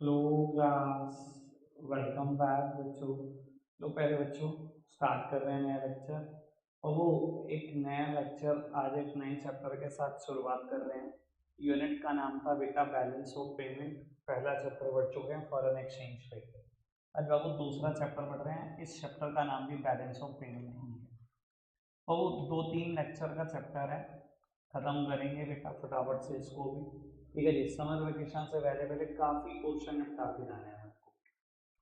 Hello class, welcome back बच्चों। तो पहले बच्चों स्टार्ट कर रहे हैं नया लेक्चर। और वो एक नया लेक्चर आज एक नए चैप्टर के साथ शुरुआत कर रहे हैं। यूनिट का नाम था बेटा बैलेंस ऑफ पेमेंट। पहला चैप्टर पढ़ चुके हैं फॉरेन एक्सचेंज पे। आज बाबू दूसरा चैप्टर पढ़ रहे हैं। इस चैप्टर का नाम भी बैलेंस ऑफ पेमेंट ही है। और वो 2-3 लेक्चर का चैप्टर है, खत्म करेंगे बेटा फटाफट से इसको भी। ठीक है जी, समर वेकेशन से पहले पहले काफी पोर्शन निपटा के जाने हैं आपको।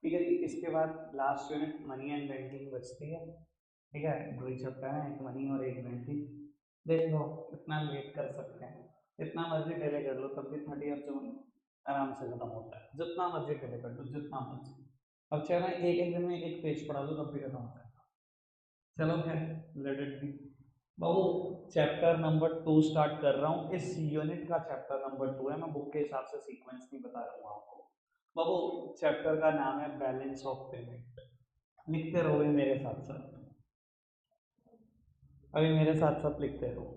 ठीक है जी, इसके बाद last unit money and banking बचती है। ठीक है, दो ही चैप्टर है, एक मनी और एक बैंकिंग। देख लो कितना लेट कर सकते हैं, जितना मर्जी डिले कर लो तब भी 30 जून आराम से खत्म होता है। जितना मर्जी डिले कर लो, जितना मर्जी। अब चाहे मैं एक एक दिन में एक पेज पढ़ा लूँ तब भी खत्म होता है। चलो खैर, let it be. Babu chapter number 2 start कर रहा हूँ। इस यूनिट का चैप्टर नंबर 2 है, मैं बुक के हिसाब से सीक्वेंस नहीं बता रहा हूँ आपको। बाबू चैप्टर का नाम है बैलेंस ऑफ पेमेंट। लिखते रहोगे मेरे साथ साथ, अभी मेरे साथ साथ लिखते रहो।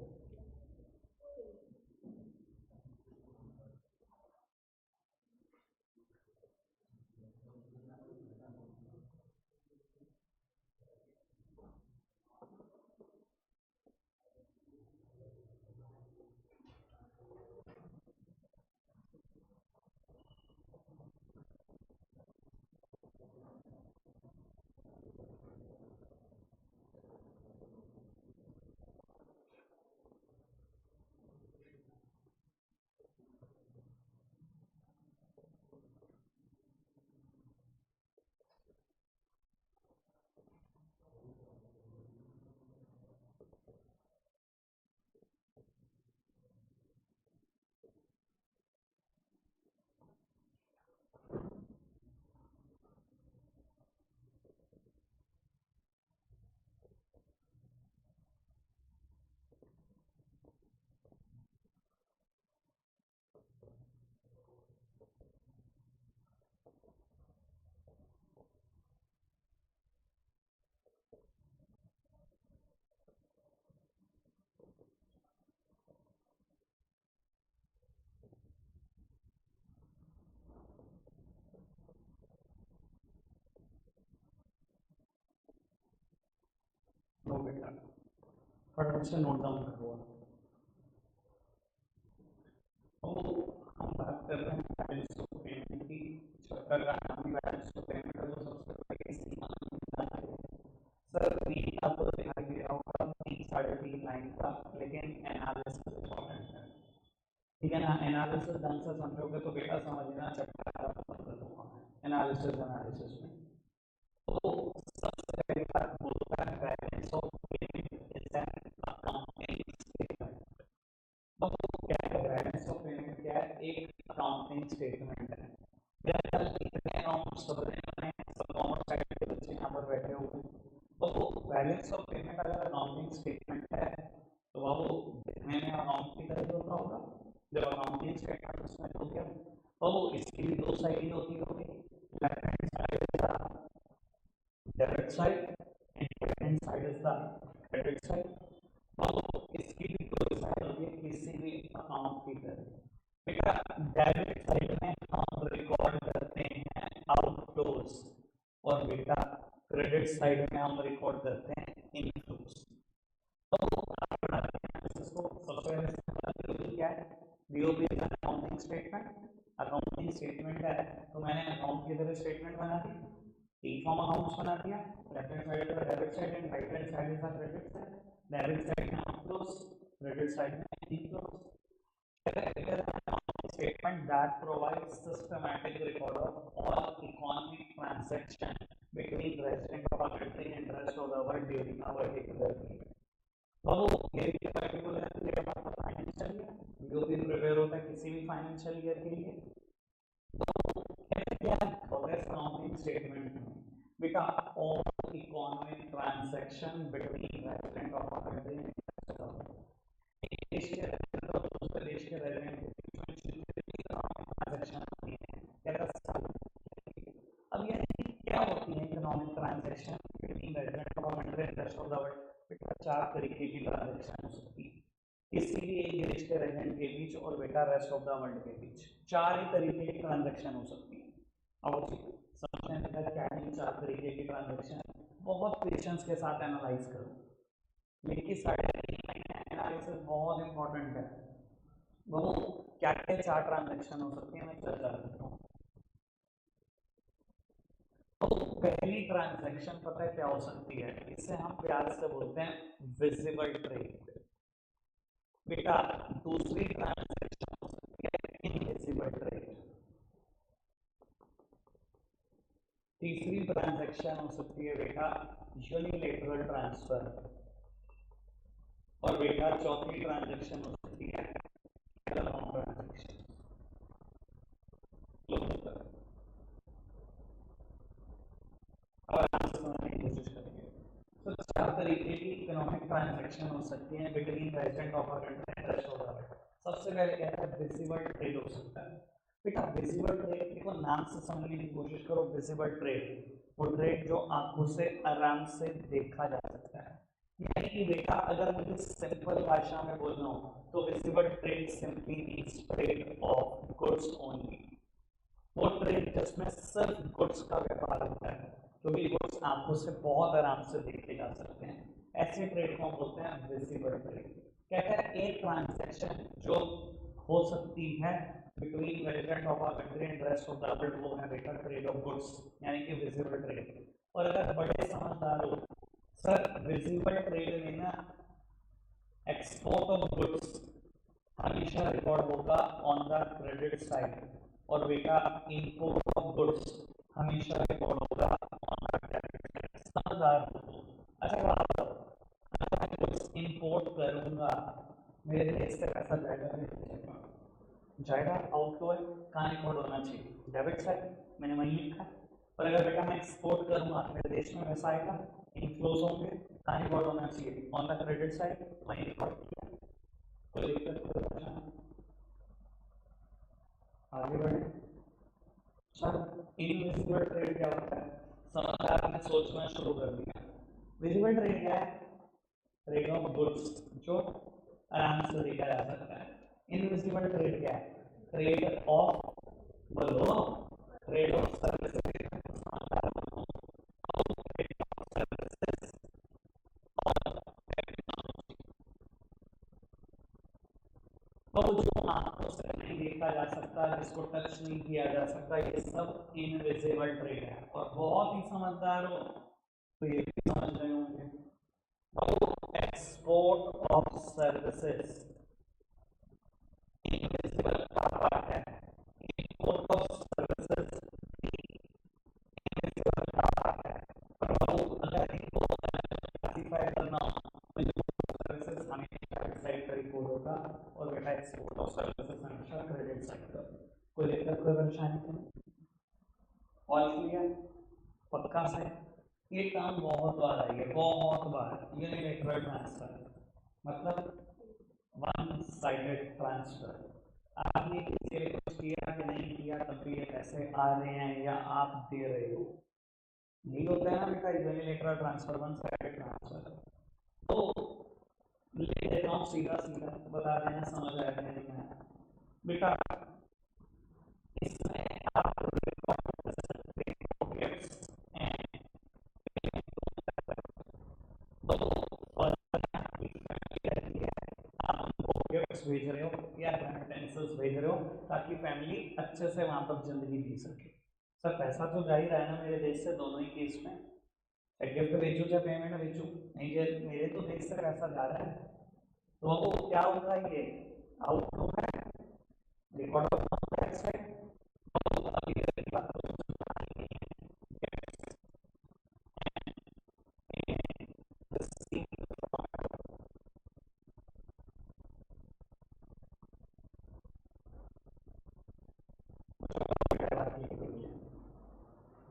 लो बेटा, फटाफट से नोट डाउन करो। तो हम बात कर रहे हैं बैलेंस ऑफ पेमेंट की। चैप्टर का नाम भी बैलेंस ऑफ पेमेंट है। तो सबसे पहले सीमा सर तीन आपको दिखाई दे रहा होगा, 3-3.5 लाइन का, लेकिन एनालिसिस इंपॉर्टेंट है। ठीक है ना, एनालिसिस ढंग से समझोगे तो बेटा समझना चैप्टर का खत्म कर दूंगा मैं एनालिसिस एनालिसिस में। तो सबसे पहली बात बोलता है balance of payment is an accounting statement. अब क्या है बैलेंस ऑफ पेमेंट? क्या है? एक अकाउंटिंग स्टेटमेंट है। जनरल कितने अकाउंट्स बन रहे हैं, सब कॉमर्स साइड के बच्चे यहाँ पर बैठे हुए। तो बैलेंस ऑफ पेमेंट अगर अकाउंटिंग स्टेटमेंट है तो वो दिखने में अकाउंट की तरह होता होगा। जब अकाउंटिंग स्टेटमेंट उसमें हो गया तो वो इसकी भी दो साइड होती होगी। Left hand side is the debit side and right hand side is the credit side. तो इसकी भी दो साइड होती है किसी भी अकाउंट की तरह। बेटा डेबिट साइड में हम रिकॉर्ड करते हैं आउटफ्लोज, और बेटा क्रेडिट साइड में हम रिकॉर्ड करते हैं इनफ्लोज। तो इसको सबसे पहले क्या है, BOP accounting statement. Accounting statement है तो मैंने अकाउंट की तरह स्टेटमेंट बना दी, तीन फॉर्म अकाउंट्स बना दिया। लेफ्ट हैंड साइड पर debit side and right hand side is the credit side. Debit side में आउटफ्लोज, क्रेडिट साइड में inflows. Statement that provides systematic record of all economic transactions between resident of a country and rest of the world during a particular period. तो ये particular period आपका financial year जो भी prepare होता है किसी भी फाइनेंशियल ईयर के लिए। तो क्या प्रोग्रेस अकाउंटिंग स्टेटमेंट में बेटा all economic transaction between resident of a country एक देश के रेजिडेंट और दूसरे देश के रेजिडेंट के बीच में ट्रांजैक्शन होती है क्या। अब ये क्या होती है economic transaction between resident of a country and rest of the world? बेटा चार तरीके की ट्रांजैक्शन हो सकती है किसी भी एक देश के रेजिडेंट के बीच और बेटा रेस्ट ऑफ द वर्ल्ड के बीच। चार ही तरीके की ट्रांजैक्शन हो सकती है। और समझने लगा क्या इन 4 तरीके की ट्रांजैक्शन, बहुत पेशेंस के साथ एनालाइज करो। लेकिन 3.5 महीने एनालिसिस बहुत इंपॉर्टेंट है। वो क्या क्या 4 ट्रांजैक्शन हो सकती है, मैं चर्चा करता हूँ। तो पहली ट्रांजैक्शन पता है क्या हो सकती है, इसे हम प्यार से बोलते हैं विजिबल ट्रेड। बेटा दूसरी ट्रांजैक्शन हो सकती है इनविजिबल ट्रेड। तीसरी ट्रांजैक्शन हो सकती है बेटा यूनिलेटरल ट्रांसफर। और बेटा चौथी ट्रांजैक्शन हो सकती है ट्रांजैक्शन। और आंसर समझने की कोशिश करेंगे। तो 4 तरीके की इकोनॉमिक ट्रांजैक्शन हो सकती हैं between resident of a country and rest of the world. सबसे पहले क्या है, विजिबल ट्रेड हो सकता है। बेटा विजिबल ट्रेड देखो, नाम से समझने की कोशिश करो। विजिबल ट्रेड वो ट्रेड जो आंखों से आराम से देखा जा सकता है। यानी कि बेटा अगर मुझे सिंपल भाषा में बोलना हो तो visible trade simply means trade off goods only. वो ट्रेड जिसमें सिर्फ गुड्स का व्यापार होता है, क्योंकि गुड्स आंखों से बहुत आराम से देखे जा सकते हैं। ऐसे ट्रेड को बोलते हैं विजिबल ट्रेड। कहते हैं एक ट्रांजैक्शन जो हो सकती है between resident of a country and rest of the world, वो है बेटा ट्रेड ऑफ गुड्स, यानी कि विजिबल ट्रेड। और अगर बड़े समझदार हो, सर विजिबल ट्रेड में ना एक्सपोर्ट ऑफ गुड्स हमेशा रिकॉर्ड होगा ऑन द क्रेडिट साइड, और बेटा इंपोर्ट ऑफ गुड्स हमेशा रिकॉर्ड होगा ऑन द डेबिट साइड। समझदार हो। अच्छा बात बताओ, अगर मैं गुड्स इंपोर्ट करूंगा मेरे देश से पैसा जाएगा, जाएगा आउटफ्लो है, कहाँ रिकॉर्ड होना चाहिए, डेबिट साइड, मैंने वहीं लिखा है। और अगर बेटा मैं एक्सपोर्ट करूंगा मेरे देश में पैसा आएगा, इनफ्लोज होंगे, कहाँ रिकॉर्ड होना चाहिए, ऑन द क्रेडिट साइड, वहीं रिकॉर्ड किया। तो दिक्कत आगे बढ़े। सर इनविजिबल ट्रेड क्या होता है, समझदार ने सोचना शुरू कर दिया। विजिबल ट्रेड क्या है, ट्रेड ऑफ गुड्स जो आराम से देखा जा सकता है। इनविजिबल ट्रेड क्या है, ट्रेड ऑफ, बोलो, ट्रेड ऑफ सर्विसेज। तो जो आंखों से नहीं देखा जा सकता, जिसको टच नहीं किया जा सकता, ये सब इनविजिबल ट्रेड है। और बहुत ही समझदार हो तो ये भी समझ रहे होंगे, तो एक्सपोर्ट ऑफ सर्विसेज इनविजिबल का पार्ट है, इंपोर्ट ऑफ सर्विसेज इनविजिबल का पार्ट है। पर अगर इनको क्लासिफाई करना हो तो सर्विसेज हमेशा साइड का रिपोर्ट होगा, और बेटा एक्सपोर्ट ऑफ सर्विसेज हमेशा क्रेडिट साइड का। कोई दिक्कत कोई परेशानी नहीं, ऑल क्लियर, पक्का से। ये काम बहुत बार आई है, बहुत बार। यूनिलेटरल ट्रांसफर मतलब वन साइडेड ट्रांसफर। आपने किसी ने कुछ किया कि नहीं किया, तब भी ये पैसे आ रहे हैं या आप दे रहे हो, नहीं होता है ना बेटा unilateral transfer, one sided transfer. तो लिख देता हूँ सीधा सीधा, बता देना समझ आया नहीं आया। बेटा इसमें आप भेज रहे हो या रेमिटेंसेस भेज रहे हो ताकि फैमिली अच्छे से वहां पर जिंदगी जी सके। सर पैसा तो जा ही रहा है ना मेरे देश से, दोनों ही केस में, गिफ्ट बेचू चाहे पेमेंट बेचू, नहीं मेरे तो देश से पैसा जा रहा है। तो वो क्या होगा, ये आउटफ्लो है, रिकॉर्ड ऑफ टैक्स है।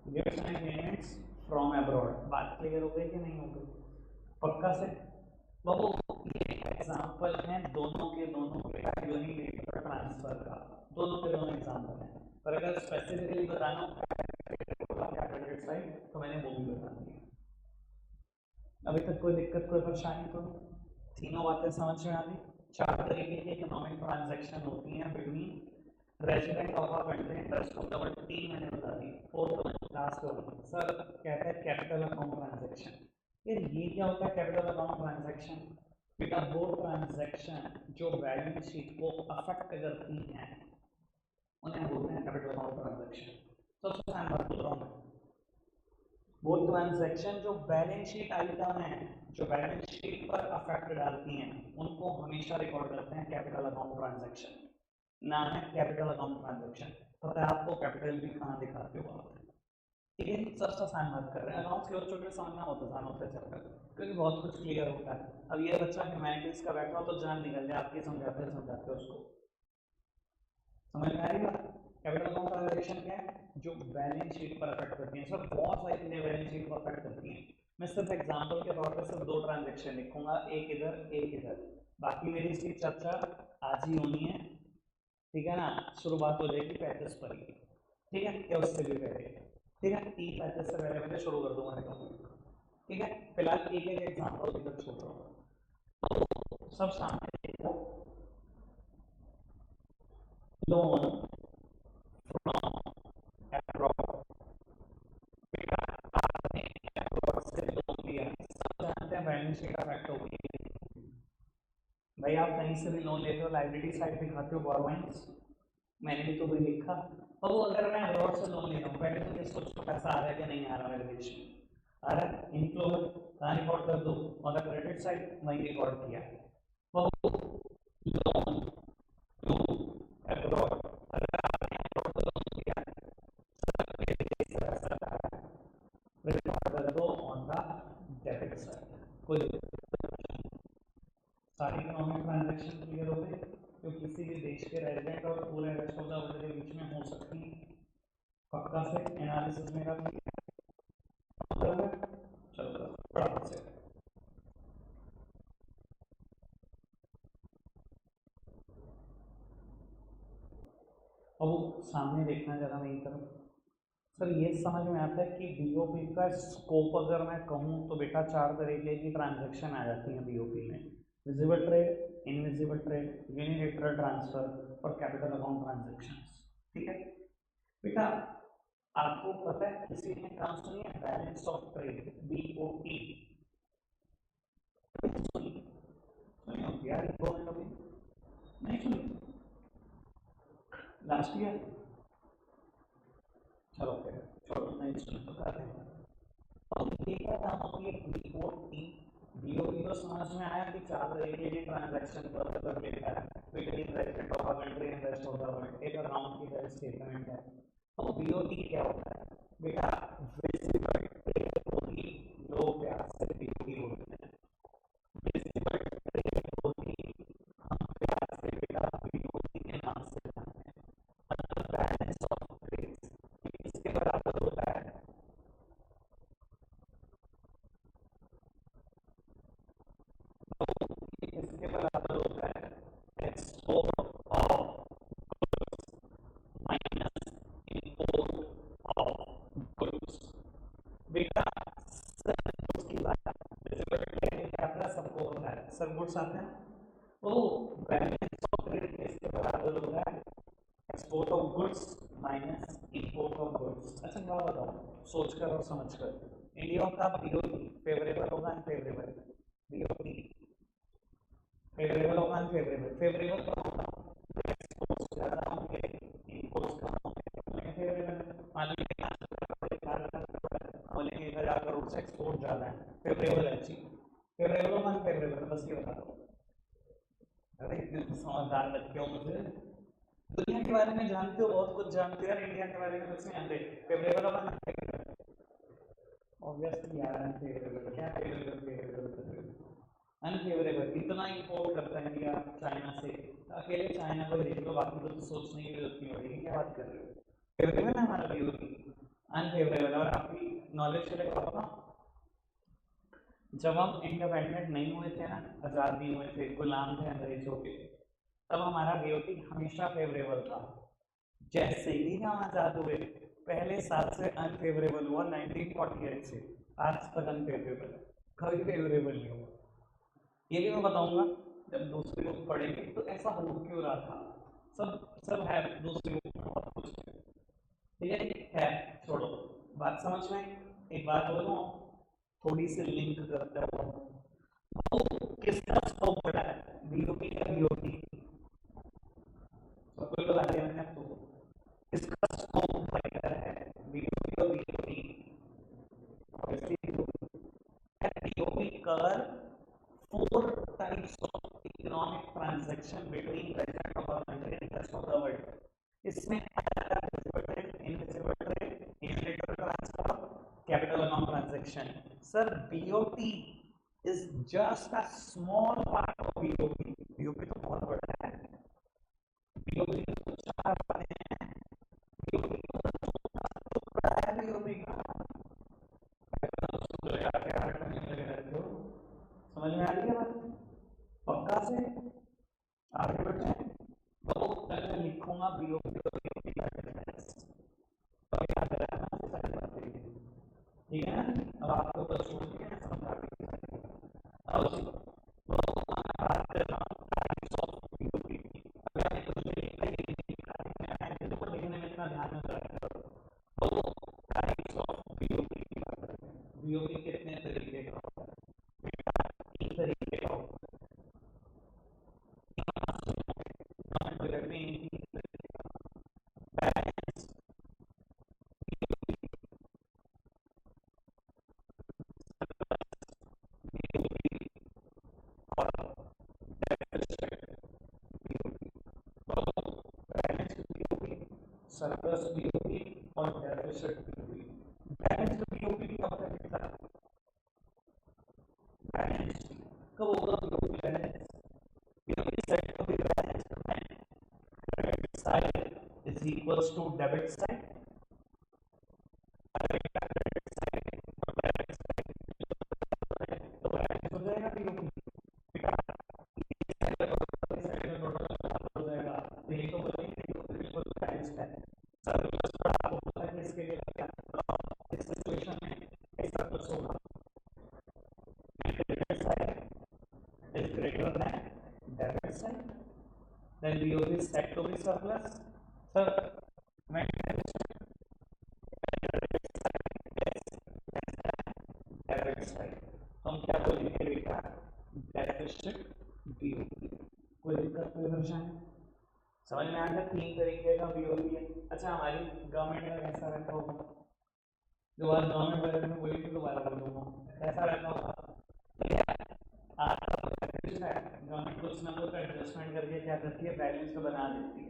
Gifts and payments from abroad, बात क्लियर हो गई कि नहीं हो गई, पक्का से। बाबू ये एग्जाम्पल हैं दोनों के दोनों यूनिलेटरल ट्रांसफर का, दोनों के दोनों एग्जाम्पल हैं। पर अगर स्पेसिफिकली बताना क्रेडिट साइड तो मैंने वो भी बता दिया। अभी तक कोई दिक्कत कोई परेशानी तो, तीनों बातें समझ में आ गई। 4 तरीके की इकोनॉमिक ट्रांजैक्शन होती हैं between resident of a country and rest of the world, 3 मैंने बता बता दी। फोर्थ लास्ट वन सर कहता है कैपिटल अकाउंट ट्रांजैक्शन। फिर ये क्या होता है कैपिटल अकाउंट ट्रांजैक्शन? बेटा वो ट्रांजैक्शन जो बैलेंस शीट को अफेक्ट करती हैं उन्हें बोलते हैं कैपिटल अकाउंट ट्रांजैक्शन। सबसे आसान बात बोल रहा हूँ मैं, वो ट्रांजैक्शन जो बैलेंस शीट आइटम है, जो बैलेंस शीट पर अफेक्ट डालती हैं, उनको हमेशा रिकॉर्ड करते हैं कैपिटल अकाउंट ट्रांजैक्शन। नाम है कैपिटल अकाउंट ट्रांजैक्शन। पता है आपको कैपिटल भी कहाँ दिखाते हो आप? ठीक है, सबसे आसान बात कर रहे हैं। अकाउंट्स के बच्चों के समझना बहुत आसान होता है चैप्टर, क्योंकि बहुत कुछ क्लियर होता है। अब ये बच्चा ह्यूमैनिटीज का बैठा हो तो जान निकल जाए आपके समझाते समझाते उसको। समझ में आ रही बात? कैपिटल अकाउंट ट्रांजैक्शन क्या है? जो बैलेंस शीट पर अफेक्ट करती है। सर बहुत सारी चीजें बैलेंस शीट पर अफेक्ट करती हैं। मैं सिर्फ एग्जांपल के तौर पर सिर्फ दो ट्रांजैक्शन लिखूंगा, एक इधर एक इधर। बाकी मेरी इसकी चर्चा आज ही होनी है, ठीक है ना? शुरुआत हो जाएगी 35 पर ही, ठीक है, या उससे भी पहले, ठीक है? 30-35 से पहले मैंने शुरू कर दूंगा, ठीक है? फिलहाल एक एक एग्जांपल इधर छोड़ रहा हूँ। सब सामने लोन फ्रॉम अब्रॉड। बेटा आपने अब्रॉड से लोन लिया, सब जानते हैं बैलेंस शीट अफेक्ट होगी। भाई आप कहीं से भी लोन लेते हो, लाइबिलिटी साइड दिखाते हो बोरोइंग्स, मैंने भी तो वही लिखा। अब वो अगर मैं अब्रॉड से लोन ले रहा हूँ, पहले तो ये सोचो पैसा आ रहा है कि नहीं आ रहा मेरे देश में, आ रहा है, इनफ्लो कहाँ रिकॉर्ड कर दो, और क्रेडिट साइड वहीं रिकॉर्ड किया। लोन टू अब्रॉड, अगर आपने अब्रॉड से लोन लिया रिकॉर्ड कर दो ऑन द डेबिट साइड। कोई सारी इकोनॉमिक ट्रांजैक्शन क्लियर हो गए जो किसी भी देश के रेजिडेंट और पूरे रेस्ट ऑफ द वर्ल्ड के बीच में हो सकती है। पक्का से एनालिसिस में काफी चलो फटाफट से। अब सामने देखना जरा मेरी तरफ। सर ये समझ में आता है कि बीओपी का स्कोप अगर मैं कहूँ तो बेटा चार तरीके की ट्रांजैक्शन आ जाती है बीओपी में: visible trade, invisible trade, unilateral transfer और कैपिटल अकाउंट ट्रांजैक्शंस। ठीक है बेटा, आपको पता है किसी ने काम सुनी है बैलेंस ऑफ ट्रेड, बीओटी? सुनी होगी यार, नहीं सुनी? लास्ट ईयर, चलो फिर छोड़ो, नहीं सुनी तो कर रहे हैं। और ये क्या काम होती है बीओटी? बीओटी तो समझ में आया कि चार तरीके की ट्रांजैक्शन पर लेता है, between president of a country and rest of the world, एक अकाउंट की हेल्थ स्टेटमेंट है। तो बीओटी क्या होता है बेटा? विजिबल ट्रेड होती, लोग प्यार से बीओटी बोलते हैं। विजिबल ट्रेड होती, हम प्यार से बेटा बीओटी के नाम से जानते हैं। मतलब बैलेंस ऑफ ट्रेड इसके बराबर होता है इसके बराबर होता है export of minus import of goods. बेटा सर उसकी बात विजिबल ट्रेड क्या आता है सबको होता है, सर गुड्स आते हैं, तो बैलेंस ऑफ ट्रेड इसके बराबर होता है export of goods minus import of goods. अच्छा क्या बताओ, सोचकर और समझकर, इंडिया का बीओटी फेवरेबल होगा अनफेवरेबल? बीओटी फेवरेबल होगा अनफेवरेबल? फेवरेबल कब होगा? एक्सपोर्ट्स ज्यादा होंगे, इंपोर्ट्स कम होंगे। फेवरेबल मान लीजिए बोलेंगे 1,000 करोड़ से एक्सपोर्ट ज्यादा है, फेवरेबल है चीज। फेवरेबल होगा अनफेवरेबल? बस ये बता दो। अरे इतने समझदार बच्चे हो, मुझे दुनिया के बारे में जानते हो, बहुत कुछ जानते हो यार, इंडिया के बारे में कुछ नहीं जानते। फेवरेबल होगा अनफेवरेबल? ऑब्वियसली यार अनफेवरेबल। क्या फेवरेबल? अनफेवरेबल। इतना इंपोर्ट करता है इंडिया चाइना से, अकेले चाइना को देख लो, बाकी तो सोचने की जरूरत नहीं पड़ेगी। क्या बात कर रहे हो? फेवरेबल है हमारा बीओटी, अनफेवरेबल। और आपकी नॉलेज के लिए बताओ, जब हम इंडिपेंडेंट नहीं हुए थे ना, आजाद नहीं हुए थे, गुलाम थे अंग्रेजों के, तब हमारा बीओटी हमेशा फेवरेबल था। जैसे ही हम आजाद हुए पहले साल से अनफेवरेबल हुआ, 1948 से आज तक अनफेवरेबल है, कभी फेवरेबल नहीं हुआ। ये भी मैं बताऊंगा जब दूसरी बुक पढ़ेंगे तो ऐसा हो क्यों रहा था। सब सब है दूसरी बुक में बहुत कुछ, ठीक है? है, छोड़ो, बात समझ में। एक बात बोलो, थोड़ी सी लिंक करते हो, तो किसका स्कोप बड़ा है, बीओपी का बीओपी? सब कोई लोग आगे हैं, तो किसका स्कोप बेटर है, बीओपी और बीओपी? ऑब्वियसली बीओपी कर four types of economic transaction between president of our country and rest of the world. इसमें visible trade, invisible trade, unilateral transfer, capital amount transaction. Sir, BOT is just a small part of BOP. BOP तो बहुत बड़ा है. BOP तो चार बने हैं. BOP तो बड़ा है BOP का. समझ में आ रही है बात? पक्का से आगे बढ़े तो मैं लिखूंगा बीओपी और बीओपी का डिफरेंस, तो याद रखना सारी बातें, ठीक है ना? अब आपको तो सोच के समझा भी अब बात कर रहा हूँ टाइप्स ऑफ बीओपी। अगर मैं कुछ लिखने में इतना ध्यान न रखा तो टाइप्स ऑफ बीओपी की बात करते हैं। बीओपी कितने तरीके का होता है? तीन तरीके का होता है। सरप्लस बीओपी और डेफिसिट बीओपी। बैलेंस्ड बीओपी कब तक दिखता है? बैलेंस्ड कब होगा BOP balance? BOP set to be balanced when credit side is equals to debit side. तो बैलेंस हो जाएगा BOP. Then BOP is set to be surplus. Sir, मैं डेबिट साइड हम क्या बोलेंगे बेटा? Deficit BOP. कोई दिक्कत, कोई परेशानी? समझ में आ गया? तीन तरीके का बीओपी है। अच्छा, हमारी गवर्नमेंट का कैसा रहता होगा? जो बात गवर्नमेंट बारे में बोली थी दोबारा बोलूंगा, कैसा रहता होगा? गवर्नमेंट कुछ ना कुछ एडजस्टमेंट करके क्या करती है, बैलेंस को बना देती है।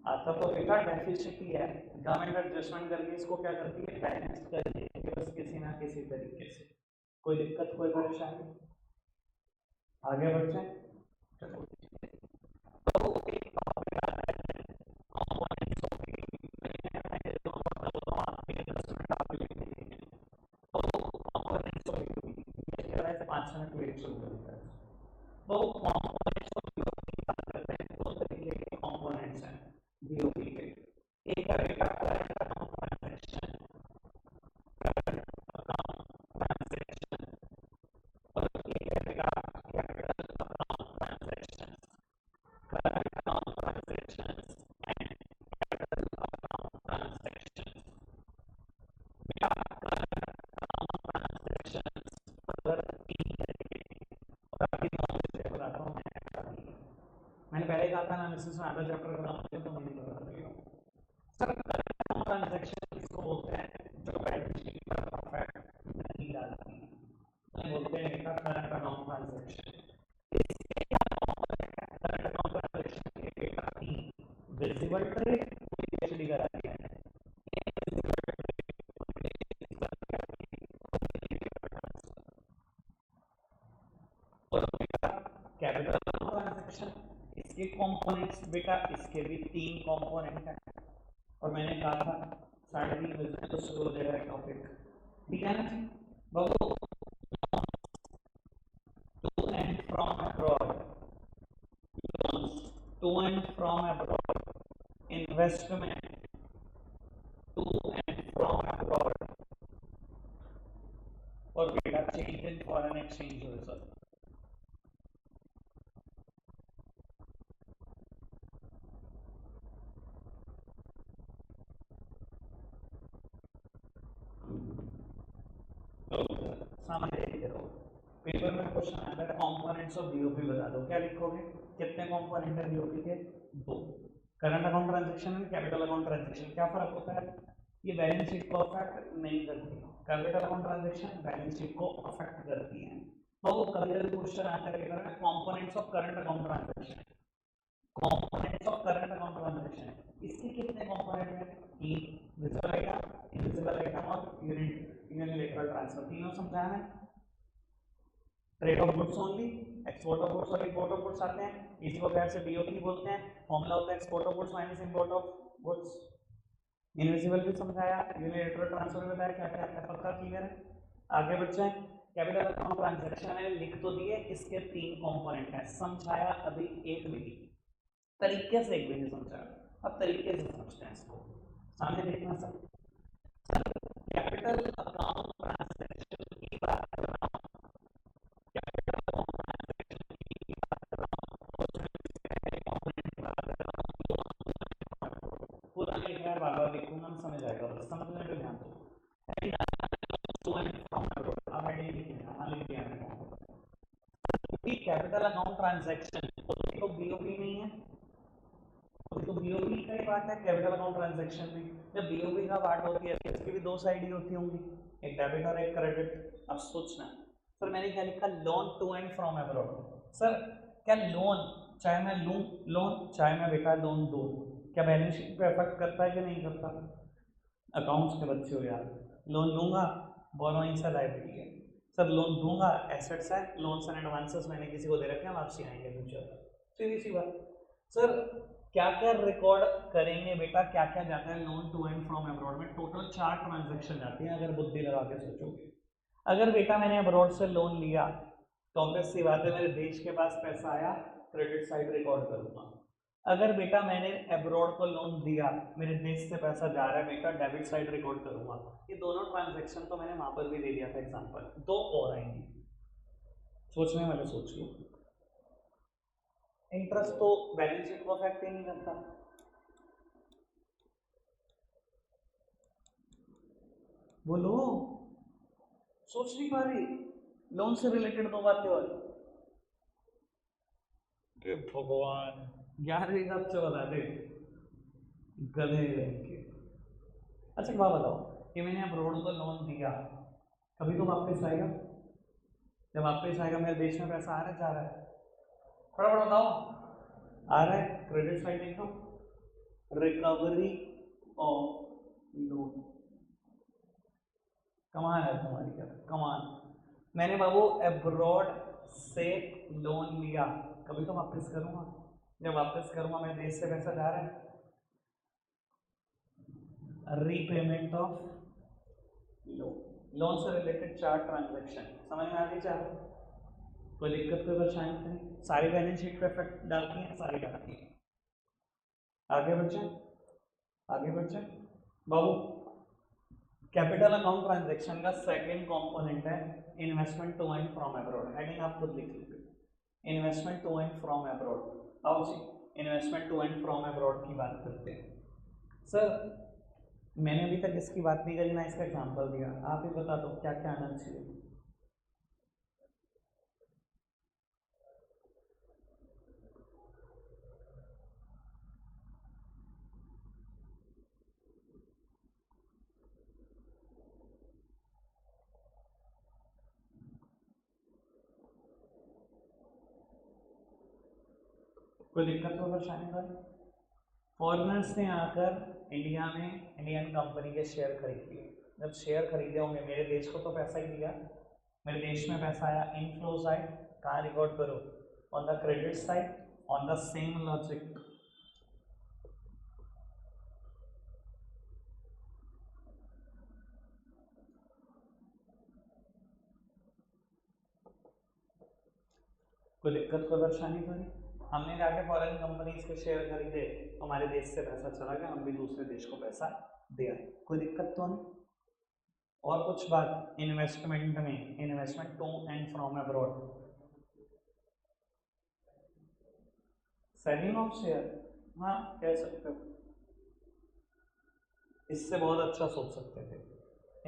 आता तो बेटा डेफिसिट ही है, गवर्नमेंट एडजस्टमेंट करके इसको क्या करती है, बैलेंस कर देती है, बस किसी ना किसी तरीके से। कोई दिक्कत, कोई परेशानी? आगे बढ़ जाए। पाँच मिनट वेट शुरू करता है। तो कंपोनेंट्स ऑफ बीओपी की बात करते हैं। दो तरीके के कंपोनेंट्स हैं बीओपी के। एक है बेटा current account transaction, current account transaction, और एक है बेटा capital account transaction. Current account transaction and capital account transaction. बेटा करंट अकाउंट ट्रांजैक्शन अगर तीन तरीके और आपकी नॉलेज से बताता हूँ मैंने पहले कहा था ना, मिसेस में आधा चैप्टर कराऊंगा तो नहीं बता रही हूँ। सर करंट अकाउंट ट्रांजैक्शन किसको बोलते हैं? जो बैलेंस शीट पर परफेक्ट नहीं डालती है, बोलते हैं बेटा करंट अकाउंट ट्रांजैक्शन। इसके क्या कंपोनेंट है करंट अकाउंट ट्रांजैक्शन के? बेटा तीन, विजिबल ट्रेड, कोई एचडी करा दिया है, कैपिटल अकाउंट ट्रांजैक्शन। इसके कंपोनेंट्स बेटा, इसके भी तीन कंपोनेंट हैं, और मैंने कहा था 3:30 बजे तो शुरू हो जाएगा टॉपिक, ठीक है ना? बाबू to and from abroad, to and from abroad, investment to and from abroad, और बेटा चेंज इन फॉरेन एक्सचेंज। सामने देख रहे हो पेपर में क्वेश्चन आता है कंपोनेंट्स ऑफ बीओपी बता दो, क्या लिखोगे? कितने कंपोनेंट है बीओपी के? दो। Current account transaction and capital account transaction, क्या फर्क होता है? ये बैलेंस शीट को अफेक्ट नहीं करती। Capital account transaction balance sheet को अफेक्ट करती है। तो कभी क्वेश्चन आता है पेपर में components of current account transaction, components of current account transaction, इसके कितने कंपोनेंट हैं? तीन, विजिबल आइटम, इनविजिबल आइटम और यूनिलैटरल ट्रांसफर, तीनों समझाया है। Trade off goods only, export of goods और इंपोर्ट ऑफ गुड्स आते हैं, इसी को गैर से बीओपी बोलते हैं। फॉर्मूला होता है export of goods minus import of goods. Invisible भी समझाया, यूनिलैटरल ट्रांसफर भी बताया, क्या क्या पक्का क्लियर है? आगे बढ़ जाए। कैपिटल अकाउंट ट्रांजैक्शन है, लिख तो दिए, इसके तीन कंपोनेंट हैं, समझाया अभी एक भी नहीं, तरीके से एक भी नहीं समझाया, अब तरीके से समझते हैं इसको। सामने देखना सब, कैपिटल अकाउंट ट्रांजैक्शन की बात कर रहा हूं, कैपिटल अकाउंट ट्रांजैक्शन की बात कर रहा हूं, कंपोनेंट की बात कर रहा हूं, पूरा नहीं यार बार बार लिखूंगा, हम समझ आएगा, बस समझने पे ध्यान दो। कैपिटल अकाउंट ट्रांजैक्शन तो बीओपी नहीं है, तो बीओपी का ही पार्ट है कैपिटल अकाउंट ट्रांजैक्शन में। जब बीओपी का पार्ट होती है तो इसकी भी दो साइड ही होती होंगी, एक डेबिट और एक क्रेडिट। अब सोचना सर मैंने क्या लिखा, loan to and from abroad. Sir क्या लोन चाहे मैं लूं लोन, चाहे मैं बेटा लोन दूं, क्या बैलेंस शीट पे अफेक्ट करता है कि नहीं करता? अकाउंट्स के बच्चे हो यार, लोन लूंगा बोरोइंग से लायबिलिटी है, सर लोन दूंगा एसेट्स है, लोन्स एंड एडवांसेस मैंने किसी को दे रखे हैं, वापसी आएंगे फ्यूचर, सीधी सी बात। सर क्या क्या रिकॉर्ड करेंगे बेटा, क्या क्या जाता है loan to and from abroad में? टोटल 4 ट्रांजैक्शन जाती हैं अगर बुद्धि लगा के सोचोगे। अगर बेटा मैंने अब्रॉड से लोन लिया तो ऑब्वियस सी बात है मेरे देश के पास पैसा आया, क्रेडिट साइड रिकॉर्ड करूंगा। अगर बेटा मैंने अब्रॉड को लोन दिया, मेरे देश से पैसा जा रहा है बेटा, डेबिट साइड रिकॉर्ड करूंगा। ये दोनों ट्रांजैक्शन तो मैंने वहां पर भी दे दिया था एग्जांपल, दो और आएंगी, सोचने वाले सोच लो। इंटरेस्ट तो बैलेंस शीट को अफेक्ट ही नहीं करता, बोलो, सोच नहीं पा रही? लोन से रिलेटेड दो बातें और, भगवान 11वीं कब से बता दे गधे के। अच्छा एक बात बताओ कि मैंने अब्रॉड को लोन दिया, कभी तो वापस आएगा, जब वापस आएगा मेरे देश में पैसा आ रहा है जा रहा है? फटाफट बताओ, आ रहा है, credit side income, recovery of loan, कमान है तुम्हारी, क्या कमान। मैंने बाबू अब्रॉड से लोन लिया, कभी तो वापस करूंगा, जब वापस करूंगा मेरे देश से पैसा जा रहा है, रीपेमेंट ऑफ लोन। लोन से रिलेटेड 4 ट्रांजैक्शन समझ में आ गई? चार, कोई दिक्कत कोई परेशानी नहीं, सारी बैलेंस शीट पे इफेक्ट डालती है, सारी डालती है। आगे बढ़ जाए, आगे बढ़ जाए बाबू। कैपिटल अकाउंट ट्रांजैक्शन का सेकंड कंपोनेंट है investment to and from abroad, heading आप खुद लिख लीजिए, investment to and from abroad. आओ जी investment to and from abroad की बात करते हैं। सर मैंने अभी तक इसकी बात नहीं करी ना, इसका एग्जांपल दिया, आप ही बता दो क्या क्या आना चाहिए? कोई दिक्कत तो परेशानी भाई? फॉरेनर्स ने आकर इंडिया में इंडियन कंपनी के शेयर खरीद लिए, जब शेयर खरीदे होंगे, मेरे देश को तो पैसा ही दिया, मेरे देश में पैसा आया, इनफ्लोज आए, कहाँ रिकॉर्ड करो? On the credit side, on the same logic. कोई दिक्कत कोई परेशानी तो नहीं? हमने जाके फॉरेन कंपनीज के शेयर खरीदे, हमारे देश से पैसा चला गया, हम भी दूसरे देश को पैसा दिया, कोई दिक्कत तो नहीं? और कुछ बात इन्वेस्टमेंट में, investment to and from abroad, selling of share, हाँ कह सकते हो, इससे बहुत अच्छा सोच सकते थे।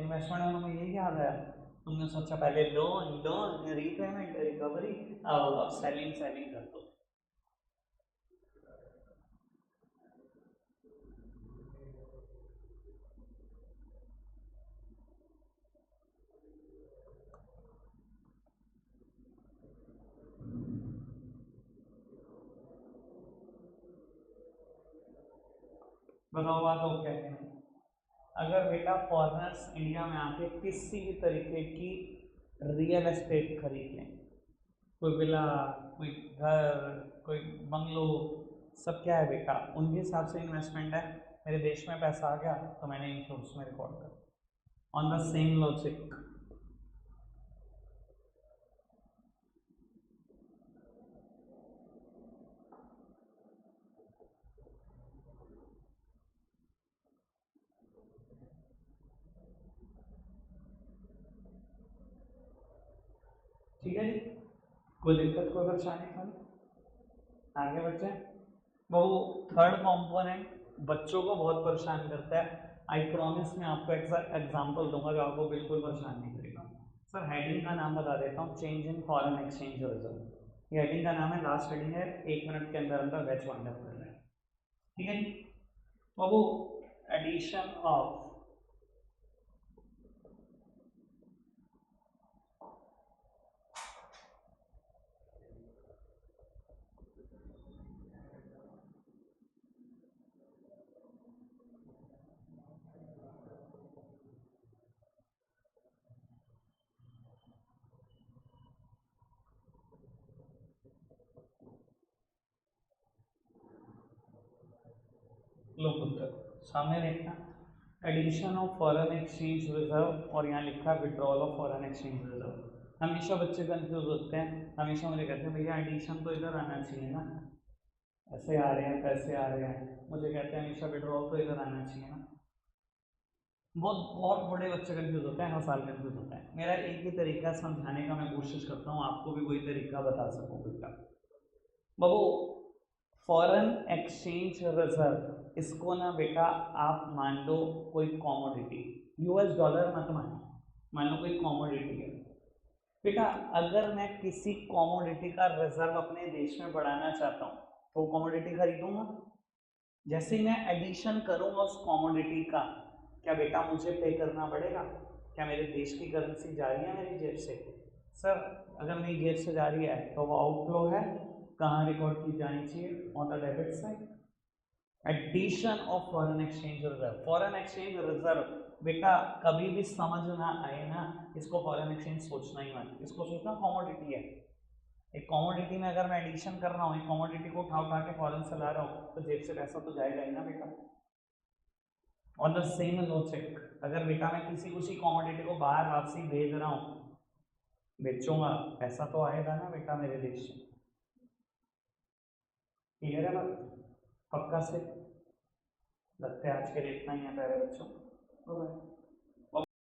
इन्वेस्टमेंट में हमें यही याद आया, तुमने सोचा पहले लोन लोन रीपेमेंट रिकवरी, अब सेलिंग सेलिंग कर दो। बताओ बात हो क्या है। अगर बेटा फॉरेनर्स इंडिया में आके किसी भी तरीके की रियल एस्टेट खरीद लें, कोई विला, कोई घर, कोई बंगलो, सब क्या है बेटा उनके हिसाब से इन्वेस्टमेंट है। मेरे देश में पैसा आ गया तो मैंने इंश्योरेंस में रिकॉर्ड कर ऑन द सेम लॉजिक। ठीक है जी, कोई दिक्कत कोई परेशानी खाली आगे बढ़ते हैं। वो थर्ड कंपोनेंट बच्चों को बहुत परेशान करता है। आई प्रॉमिस मैं आपको एग्जांपल दूंगा जो आपको बिल्कुल परेशान नहीं करेगा। सर हेडिंग का नाम बता देता हूँ, change in foreign exchange reserve. ये हेडिंग का नाम है, लास्ट हेडिंग है, 1 मिनट के अंदर अंदर बैच वाइंड अप कर रहे हैं। ठीक है जी। वो एडिशन ऑफ लोकतंत्र सामने देखना, addition of foreign exchange reserve और यहाँ लिखा है withdrawal of foreign exchange reserve. हमेशा बच्चे कंफ्यूज होते हैं, हमेशा मुझे कहते हैं भैया एडिशन तो इधर आना चाहिए ना, ऐसे आ रहे हैं पैसे आ रहे हैं, मुझे कहते हैं हमेशा विड्रॉल तो इधर आना चाहिए ना। बहुत बहुत बड़े बच्चे कंफ्यूज होते हैं, हर साल कंफ्यूज होते हैं। मेरा एक ही तरीका समझाने का मैं कोशिश करता हूँ, आपको भी वही तरीका बता सकूँ बेटा। बाबू फॉरेन एक्सचेंज रिजर्व इसको ना बेटा आप मान लो कोई कॉमोडिटी, यूएस डॉलर मत मान लो कोई कॉमोडिटी है बेटा। अगर मैं किसी कॉमोडिटी का रिजर्व अपने देश में बढ़ाना चाहता हूँ तो कॉमोडिटी खरीदूंगा। जैसे ही मैं एडिशन करूंगा उस कॉमोडिटी का, क्या बेटा मुझे पे करना पड़ेगा? क्या मेरे देश की करेंसी जा रही है मेरी जेब से? सर अगर मेरी जेब से जा रही है तो वो आउटफ्लो है, कहाँ रिकॉर्ड की जानी चाहिए? On the debit side. Addition of foreign exchange reserve, foreign exchange reserve बेटा कभी भी समझ ना आए ना, इसको फॉरेन एक्सचेंज सोचना ही मत, इसको सोचना कॉमोडिटी है। एक कॉमोडिटी में अगर मैं एडिशन कर रहा हूँ, एक कॉमोडिटी को उठा उठा के फॉरेन से ला रहा हूँ तो जेब से पैसा तो जाएगा ही ना बेटा। और द सेम लॉजिक, अगर बेटा मैं किसी उसी कॉमोडिटी को बाहर वापसी भेज रहा हूँ, बेचूंगा, पैसा तो आएगा ना बेटा मेरे देश में। क्लियर है बात? पक्का से लगता है आज के लिए इतना ही है प्यारे बच्चों।